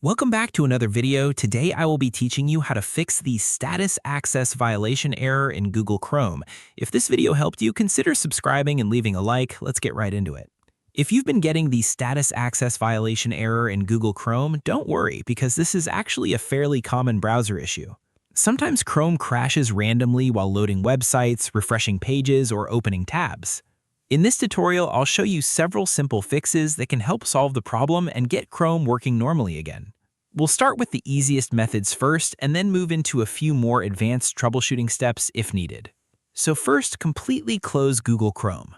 Welcome back to another video. Today I will be teaching you how to fix the status access violation error in Google Chrome. If this video helped you, consider subscribing and leaving a like. Let's get right into it. If you've been getting the status access violation error in Google Chrome, don't worry, because this is actually a fairly common browser issue. Sometimes Chrome crashes randomly while loading websites, refreshing pages, or opening tabs. In this tutorial, I'll show you several simple fixes that can help solve the problem and get Chrome working normally again. We'll start with the easiest methods first and then move into a few more advanced troubleshooting steps if needed. So first, completely close Google Chrome.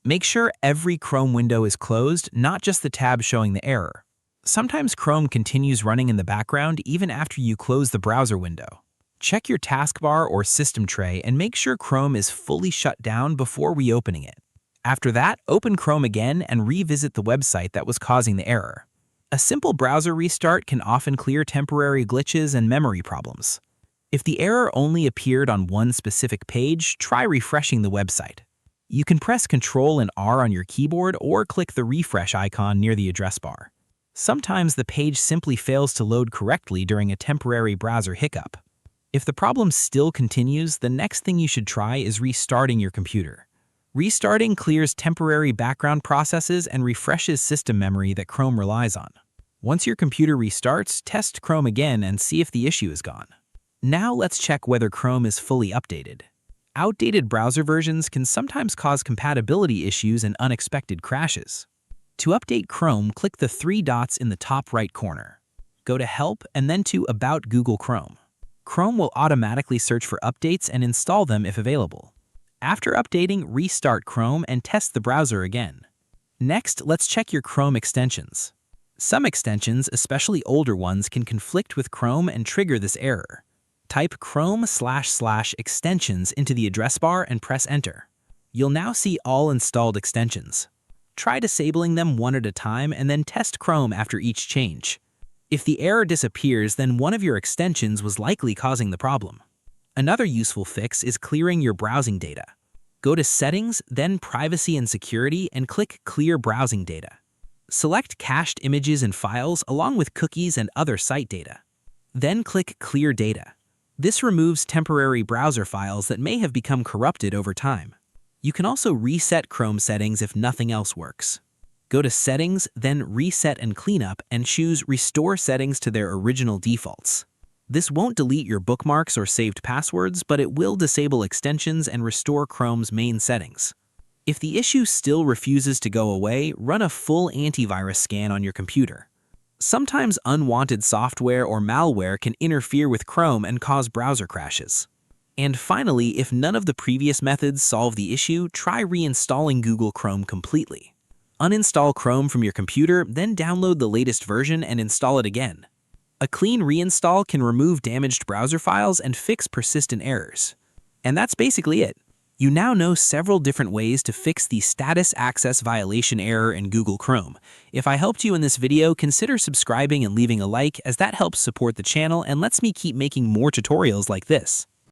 Make sure every Chrome window is closed, not just the tab showing the error. Sometimes Chrome continues running in the background even after you close the browser window. Check your taskbar or system tray and make sure Chrome is fully shut down before reopening it. After that, open Chrome again and revisit the website that was causing the error. A simple browser restart can often clear temporary glitches and memory problems. If the error only appeared on one specific page, try refreshing the website. You can press Ctrl and R on your keyboard or click the refresh icon near the address bar. Sometimes the page simply fails to load correctly during a temporary browser hiccup. If the problem still continues, the next thing you should try is restarting your computer. Restarting clears temporary background processes and refreshes system memory that Chrome relies on. Once your computer restarts, test Chrome again and see if the issue is gone. Now let's check whether Chrome is fully updated. Outdated browser versions can sometimes cause compatibility issues and unexpected crashes. To update Chrome, click the three dots in the top right corner. Go to Help and then to About Google Chrome. Chrome will automatically search for updates and install them if available. After updating, restart Chrome and test the browser again. Next, let's check your Chrome extensions. Some extensions, especially older ones, can conflict with Chrome and trigger this error. Type Chrome//extensions into the address bar and press Enter. You'll now see all installed extensions. Try disabling them one at a time and then test Chrome after each change. If the error disappears, then one of your extensions was likely causing the problem. Another useful fix is clearing your browsing data. Go to Settings, then Privacy and Security, and click Clear Browsing Data. Select cached images and files along with cookies and other site data. Then click Clear Data. This removes temporary browser files that may have become corrupted over time. You can also reset Chrome settings if nothing else works. Go to Settings, then Reset and Cleanup, and choose Restore Settings to their original defaults. This won't delete your bookmarks or saved passwords, but it will disable extensions and restore Chrome's main settings. If the issue still refuses to go away, run a full antivirus scan on your computer. Sometimes unwanted software or malware can interfere with Chrome and cause browser crashes. And finally, if none of the previous methods solve the issue, try reinstalling Google Chrome completely. Uninstall Chrome from your computer, then download the latest version and install it again. A clean reinstall can remove damaged browser files and fix persistent errors. And that's basically it. You now know several different ways to fix the status access violation error in Google Chrome. If I helped you in this video, consider subscribing and leaving a like, as that helps support the channel and lets me keep making more tutorials like this.